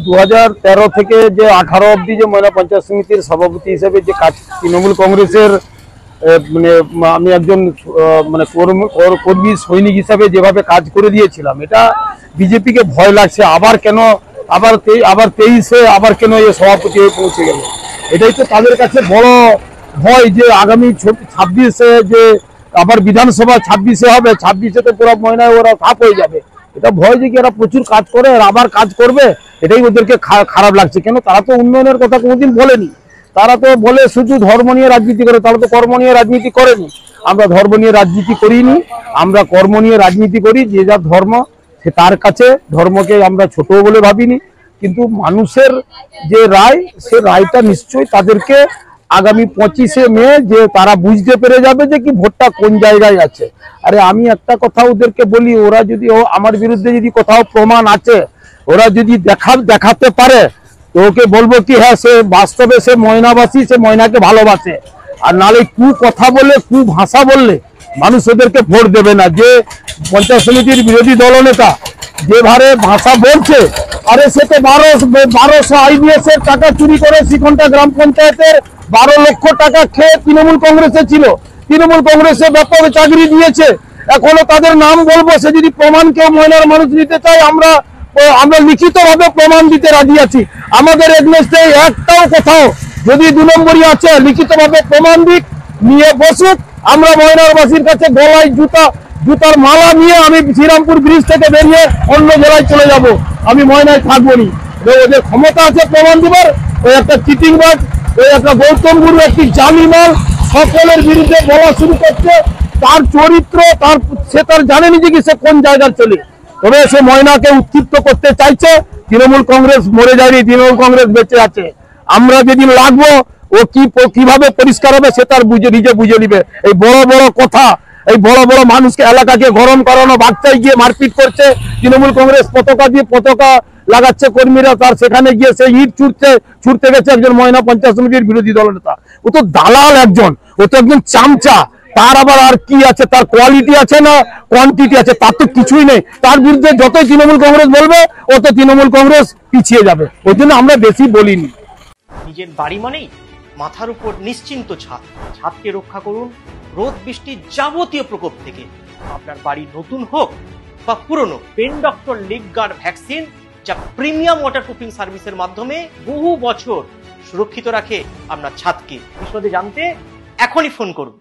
2013 থেকে যে 18 অবধি যে ময়না পঞ্চায়েত সমিতির সভাপতি হিসেবে যে কাজ তৃণমূল কংগ্রেসের মানে আমি একজন মানে কর্মী সৈনিক হিসাবে যেভাবে কাজ করে দিয়েছিলাম, এটা বিজেপিকে ভয় লাগছে আবার কেন আবার 23-এ আবার কেন এই সভাপতি হয়ে পৌঁছে গেল। এটাই তো তাদের কাছে বড় ভয় যে আগামী 26-এ যে আবার বিধানসভা 26-এ হবে, 26-এ তো পুরো ময়নায় ওরা সাফ হয়ে যাবে। এটা ভয় যে কি এরা প্রচুর কাজ করে আর আবার কাজ করবে, এটাই ওদেরকে খারাপ লাগছে। কেন তারা তো উন্নয়নের কথা কোনোদিন বলেনি, তারা তো বলে শুধু ধর্ম নিয়ে রাজনীতি করে, তারা তো কর্ম নিয়ে রাজনীতি করেনি। আমরা ধর্ম নিয়ে রাজনীতি করিনি, আমরা কর্ম নিয়ে রাজনীতি করি। যে যার ধর্ম সে তার কাছে, ধর্মকে আমরা ছোট বলে ভাবিনি। কিন্তু মানুষের যে রায়, সে রায়টা নিশ্চয়ই তাদেরকে আগামী 25শে মে যে তারা বুঝতে পেরে যাবে যে কি ভোটটা কোন জায়গায় আছে। আরে আমি একটা কথা ওদেরকে বলি, ওরা যদি আমার বিরুদ্ধে যদি কোথাও প্রমাণ আছে, ওরা যদি দেখাতে পারে, তো ওকে বলবো কি হ্যাঁ সে বাস্তবে সে ময়নাবাসী, সে ময়নাকে ভালোবাসে। আর নালে কথা বললে, ভাষা বললে মানুষ ওদেরকে ভোট দেবে না। যে পঞ্চায়েত সমিতির বিরোধী দলনেতা যেভাবে ভাষা বলছে, আরে সে তো 1200 IBS এর টাকা চুরি করে শিখনটা গ্রাম পঞ্চায়েতের 12 লক্ষ টাকা খেয়ে তৃণমূল কংগ্রেসে ছিল, তৃণমূল কংগ্রেসে ব্যাপক চাকরি দিয়েছে। এখনো তাদের নাম বলবো, সে যদি প্রমাণ কেউ ময়নার মানুষ নিতে চায়, আমরা লিখিত ভাবে প্রমাণ দিতে রাজি আছি। আমাদের এগনেস্টে একটাও কোথাও যদি 2 নম্বরই আছে, লিখিত ভাবে প্রমাণ দিক, নিয়ে বসুক। আমরা ময়নারবাসীর কাছে গলায় জুতার মালা নিয়ে আমি শ্রীরামপুর ব্রিজ থেকে বেরিয়ে অন্য জেলায় চলে যাব, আমি ময়নায় থাকবো নি। ওদের ক্ষমতা আছে প্রমাণ দিবার। ওই একটা চিটিংবাজ, ওই একটা গৌতম গুরু একটি জালিমাল সকলের বিরুদ্ধে বলা শুরু করছে। তার চরিত্র, সে তার জানেনি যে কি সে কোন জায়গায় চলে। তবে সে ময়নাকে উত্তপ্ত করতে চাইছে। তৃণমূল কংগ্রেস মরে যায়নি, তৃণমূল কংগ্রেস বেঁচে আছে। আমরা যেদিন লাগবো ও কিভাবে পরিষ্কার হবে সে তার নিজে বুঝে নিবে। এই বড় বড় কথা, এই বড় বড় মানুষকে, এলাকাকে গরম করানো, বাচ্চায় গিয়ে মারপিট করছে, তৃণমূল কংগ্রেস পতাকা লাগাচ্ছে কর্মীরা, তার সেখানে গিয়ে সে ইট ছুটতে গেছে একজন ময়না পঞ্চায়েত সমিতির বিরোধী দলনেতা। ও তো দালাল একজন, ও তো একজন চামচা। তার আবার আর কি আছে, তার কোয়ালিটি আছে না কোয়ান্টিটি আছে, তার তো কিছুই নেই। তার বিরুদ্ধে যতই তৃণমূল কংগ্রেস বলবে, ও তো তৃণমূল কংগ্রেস পিছিয়ে যাবে। ওই জন্য আমরা বেশি বলিনি। নিজের বাড়ি মানেই মাথার উপর নিশ্চিন্ত ছাদ। ছাদকে রক্ষা করুন রোদ বৃষ্টির যাবতীয় প্রকোপ থেকে। আপনার বাড়ি নতুন হোক বা পুরনো, pen doctor leak guard vaccine, যা প্রিমিয়াম ওয়াটারপ্রুফিং সার্ভিসের মাধ্যমে বহু বছর সুরক্ষিত রাখে আপনার ছাদকে। বিশদে জানতে এখনই ফোন করুন।